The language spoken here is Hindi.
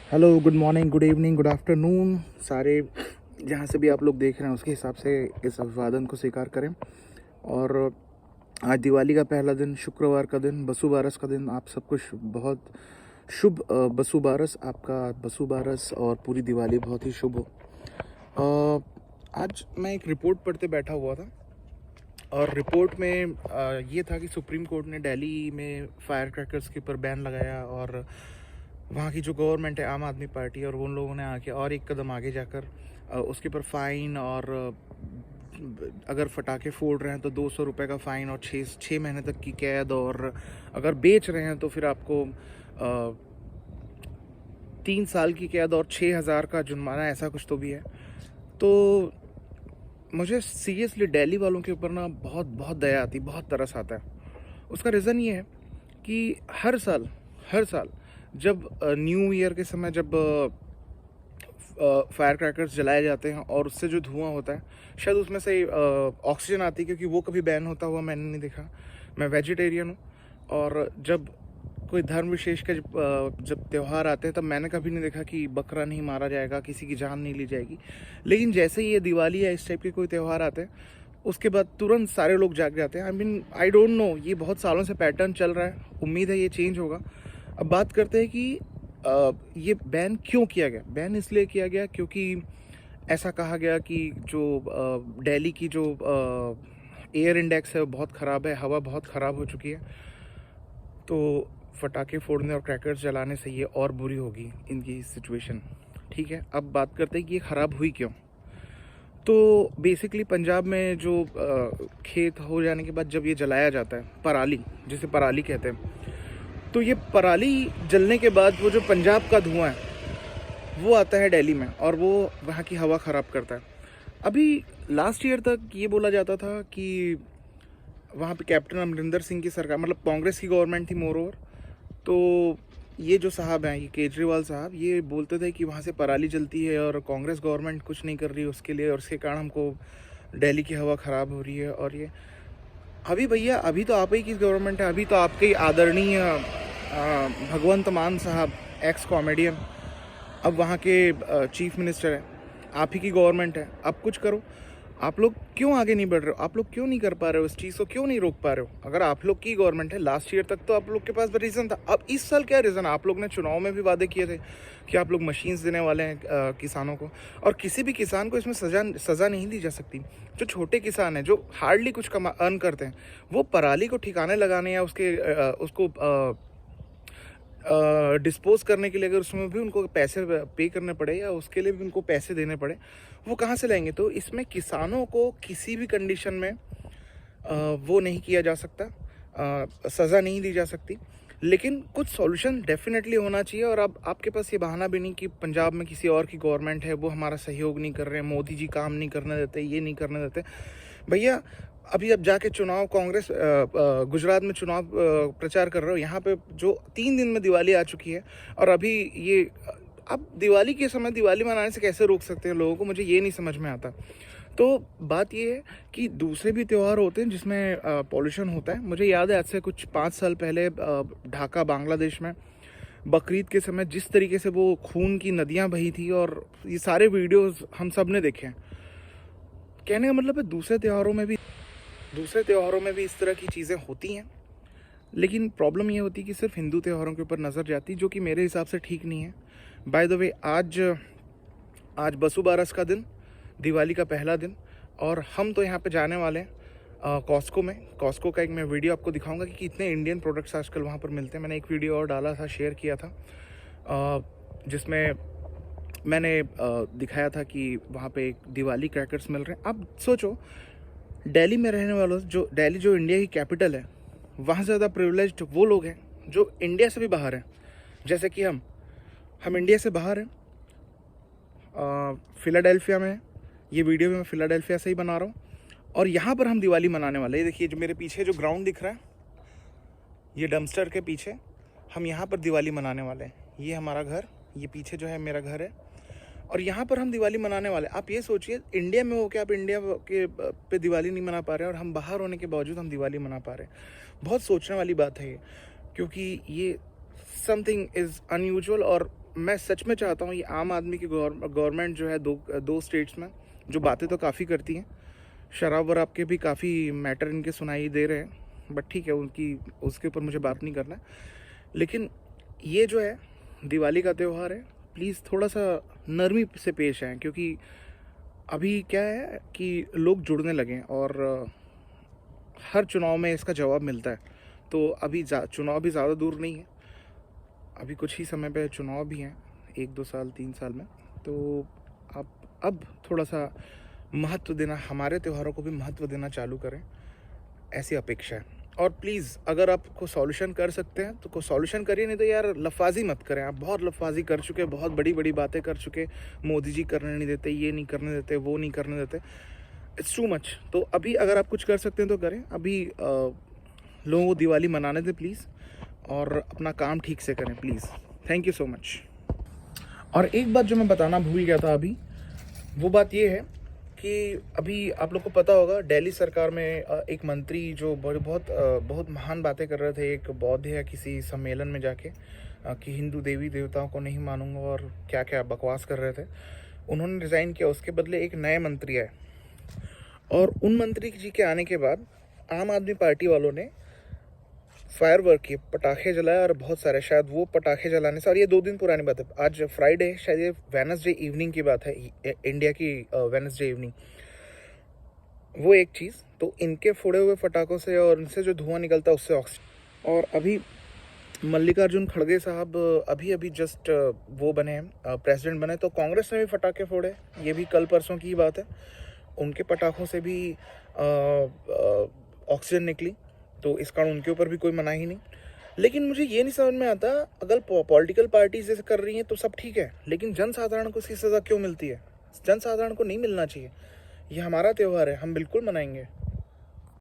Hello, good morning, good evening, good afternoon सारे जहाँ से भी आप लोग देख रहे हैं उसके हिसाब से इस अभिवादन को स्वीकार करें। और आज दिवाली का पहला दिन, शुक्रवार का दिन, बसु बारस का दिन। आप सब कुछ बहुत शुभ बसु बारस, आपका बसु बारस और पूरी दिवाली बहुत ही शुभ हो। आज मैं एक रिपोर्ट पढ़ते बैठा हुआ था और रिपोर्ट में ये था कि सुप्रीम कोर्ट ने दिल्ली में फायर क्रैकर्स के ऊपर बैन लगाया और वहाँ की जो गवर्नमेंट है, आम आदमी पार्टी, और उन लोगों ने आके और एक कदम आगे जाकर उसके ऊपर फ़ाइन और अगर फटाके फोड़ रहे हैं तो 200 रुपये का फ़ाइन और 6 महीने तक की कैद, और अगर बेच रहे हैं तो फिर आपको 3 साल की कैद और 6,000 का जुर्माना, ऐसा कुछ तो भी है। तो मुझे सीरियसली दिल्ली वालों के ऊपर ना बहुत बहुत दया आती, बहुत तरस आता है। उसका रीज़न ये है कि हर साल जब न्यू ईयर के समय जब फायर क्रैकर्स जलाए जाते हैं और उससे जो धुआं होता है, शायद उसमें से ऑक्सीजन आती है, क्योंकि वो कभी बैन होता हुआ मैंने नहीं देखा। मैं वेजिटेरियन हूँ और जब कोई धर्म विशेष के जब त्यौहार आते हैं तब मैंने कभी नहीं देखा कि बकरा नहीं मारा जाएगा, किसी की जान नहीं ली जाएगी। लेकिन जैसे ही ये दिवाली या इस टाइप के कोई त्यौहार आते हैं, उसके बाद तुरंत सारे लोग जाग जाते हैं। आई डोंट नो, ये बहुत सालों से पैटर्न चल रहा है, उम्मीद है ये चेंज होगा। अब बात करते हैं कि ये बैन क्यों किया गया। बैन इसलिए किया गया क्योंकि ऐसा कहा गया कि जो दिल्ली की जो एयर इंडेक्स है वो बहुत ख़राब है, हवा बहुत ख़राब हो चुकी है, तो फटाके फोड़ने और क्रैकर्स जलाने से ये और बुरी होगी इनकी सिचुएशन। ठीक है, अब बात करते हैं कि ये ख़राब हुई क्यों। तो बेसिकली पंजाब में जो खेत हो जाने के बाद जब ये जलाया जाता है, पराली, जिसे पराली कहते हैं, तो ये पराली जलने के बाद वो जो पंजाब का धुआं है वो आता है दिल्ली में और वो वहाँ की हवा ख़राब करता है। अभी लास्ट ईयर तक ये बोला जाता था कि वहाँ पे कैप्टन अमरिंदर सिंह की सरकार, मतलब कांग्रेस की गवर्नमेंट थी मोर ओवर, तो ये जो साहब हैं, ये केजरीवाल साहब, ये बोलते थे कि वहाँ से पराली जलती है और कांग्रेस गवर्नमेंट कुछ नहीं कर रही है उसके लिए, और उसके कारण हमको दिल्ली की हवा ख़राब हो रही है। और ये अभी भैया, अभी तो आप ही की गवर्नमेंट है, अभी तो आपके आदरणीय भगवंत मान साहब, एक्स कॉमेडियन, अब वहाँ के चीफ मिनिस्टर हैं, आप ही की गवर्नमेंट है। अब कुछ करो। आप लोग क्यों आगे नहीं बढ़ रहे हो? आप लोग क्यों नहीं कर पा रहे हो? इस चीज़ को क्यों नहीं रोक पा रहे हो? अगर आप लोग की गवर्नमेंट है, लास्ट ईयर तक तो आप लोग के पास रीज़न था, अब इस साल क्या रीज़न? आप लोग ने चुनाव में भी वादे किए थे कि आप लोग मशीन्स देने वाले हैं किसानों को, और किसी भी किसान को इसमें सज़ा नहीं दी जा सकती। जो छोटे किसान हैं, जो हार्डली कुछ अर्न करते हैं, वो पराली को ठिकाने लगाने या उसको डिस्पोज करने के लिए अगर उसमें भी उनको पैसे पे करने पड़े या उसके लिए भी उनको पैसे देने पड़े, वो कहाँ से लाएंगे? तो इसमें किसानों को किसी भी कंडीशन में वो नहीं किया जा सकता, सज़ा नहीं दी जा सकती। लेकिन कुछ सॉल्यूशन डेफिनेटली होना चाहिए। और अब आपके पास ये बहाना भी नहीं कि पंजाब में किसी और की गवर्नमेंट है, वो हमारा सहयोग नहीं कर रहे हैं, मोदी जी काम नहीं करने देते, ये नहीं करने देते। भैया, अभी अब जाके चुनाव, कांग्रेस गुजरात में चुनाव प्रचार कर रहे हो, यहाँ पे जो 3 दिन में दिवाली आ चुकी है, और अभी ये अब दिवाली के समय दिवाली मनाने से कैसे रोक सकते हैं लोगों को? मुझे ये नहीं समझ में आता। तो बात ये है कि दूसरे भी त्यौहार होते हैं जिसमें पॉल्यूशन होता है। मुझे याद है आज से कुछ 5 साल पहले ढाका, बांग्लादेश में बकरीद के समय जिस तरीके से वो खून की नदियाँ बही थी, और ये सारे वीडियोस हम सब ने देखे हैं। कहने का मतलब है दूसरे त्योहारों में भी इस तरह की चीज़ें होती हैं, लेकिन प्रॉब्लम ये होती है कि सिर्फ हिंदू त्योहारों के ऊपर नज़र जाती, जो कि मेरे हिसाब से ठीक नहीं है। बाय द वे, आज बसु बारस का दिन, दिवाली का पहला दिन, और हम तो यहाँ पे जाने वाले हैं कॉस्को में। कॉस्को का एक मैं वीडियो आपको दिखाऊंगा कि कितने इंडियन प्रोडक्ट्स आजकल वहाँ पर मिलते हैं। मैंने एक वीडियो और डाला था, शेयर किया था, जिसमें मैंने दिखाया था कि वहाँ पे दिवाली क्रैकर्स मिल रहे हैं। अब सोचो, दिल्ली में रहने वालों, जो दिल्ली जो इंडिया की कैपिटल है, वहाँ से ज़्यादा प्रिविलेज्ड वो लोग हैं जो इंडिया से भी बाहर हैं। जैसे कि हम इंडिया से बाहर हैं, फिलाडेल्फिया में। ये वीडियो भी मैं फिलाडेल्फिया से ही बना रहा हूँ, और यहाँ पर हम दिवाली मनाने वाले हैं। ये देखिए, जो मेरे पीछे जो ग्राउंड दिख रहा है, ये डम्पस्टर के पीछे हम यहाँ पर दिवाली मनाने वाले हैं। ये हमारा घर, ये पीछे जो है मेरा घर है, और यहाँ पर हम दिवाली मनाने वाले। आप ये सोचिए, इंडिया में हो के आप इंडिया के पे दिवाली नहीं मना पा रहे हैं, और हम बाहर होने के बावजूद हम दिवाली मना पा रहे हैं। बहुत सोचने वाली बात है ये, क्योंकि ये समथिंग इज़ अनयूजुअल। और मैं सच में चाहता हूँ ये आम आदमी की गवर्नमेंट जो है दो स्टेट्स में जो बातें तो काफ़ी करती हैं, शराब वराब के भी काफ़ी मैटर इनके सुनाई दे रहे हैं, बट ठीक है, उनकी उसके ऊपर मुझे बात नहीं करना है। लेकिन ये जो है दिवाली का त्यौहार है, प्लीज़ थोड़ा सा नरमी से पेश आएँ, क्योंकि अभी क्या है कि लोग जुड़ने लगें और हर चुनाव में इसका जवाब मिलता है। तो अभी चुनाव भी ज़्यादा दूर नहीं है, अभी कुछ ही समय पे चुनाव भी हैं, 1-2 साल 3 साल में। तो आप अब थोड़ा सा महत्व देना, हमारे त्योहारों को भी महत्व देना चालू करें, ऐसी अपेक्षा है। और प्लीज़ अगर आप कोई सॉल्यूशन कर सकते हैं तो कोई सॉल्यूशन करिए, नहीं तो यार लफाजी मत करें। आप बहुत लफाजी कर चुके, बहुत बड़ी बड़ी बातें कर चुके, मोदी जी करने नहीं देते, ये नहीं करने देते, वो नहीं करने देते, इट्स टू मच। तो अभी अगर आप कुछ कर सकते हैं तो करें। अभी लोगों को दिवाली मनाने दें प्लीज़, और अपना काम ठीक से करें please. Thank you so much. और एक बात जो मैं बताना भूल गया था अभी, वो बात ये है कि अभी आप लोग को पता होगा दिल्ली सरकार में एक मंत्री जो बहुत महान बातें कर रहे थे, एक बौद्ध या किसी सम्मेलन में जाके कि हिंदू देवी देवताओं को नहीं मानूंगा और क्या क्या बकवास कर रहे थे, उन्होंने रिज़ाइन किया। उसके बदले एक नए मंत्री आए, और उन मंत्री जी के आने के बाद आम आदमी पार्टी वालों ने फायरवर्क किए, पटाखे जलाए, और बहुत सारे, शायद वो पटाखे जलाने से, और ये 2 दिन पुरानी बात है, आज फ्राइडे है, शायद ये वेडनेसडे इवनिंग की बात है, इंडिया की वेडनेसडे इवनिंग। वो एक चीज़, तो इनके फोड़े हुए पटाखों से और इनसे जो धुआं निकलता है उससे ऑक्सीजन। और अभी मल्लिकार्जुन खड़गे साहब अभी जस्ट वो बने हैं, प्रेसिडेंट बने, तो कांग्रेस ने भी पटाखे फोड़े, ये भी कल परसों की बात है। उनके पटाखों से भी ऑक्सीजन निकली, तो इस कारण उनके ऊपर भी कोई मनाही नहीं। लेकिन मुझे ये नहीं समझ में आता, अगर पॉलिटिकल पार्टीज जैसे कर रही हैं तो सब ठीक है, लेकिन जनसाधारण को इसकी सज़ा क्यों मिलती है? जनसाधारण को नहीं मिलना चाहिए। ये हमारा त्यौहार है, हम बिल्कुल मनाएंगे।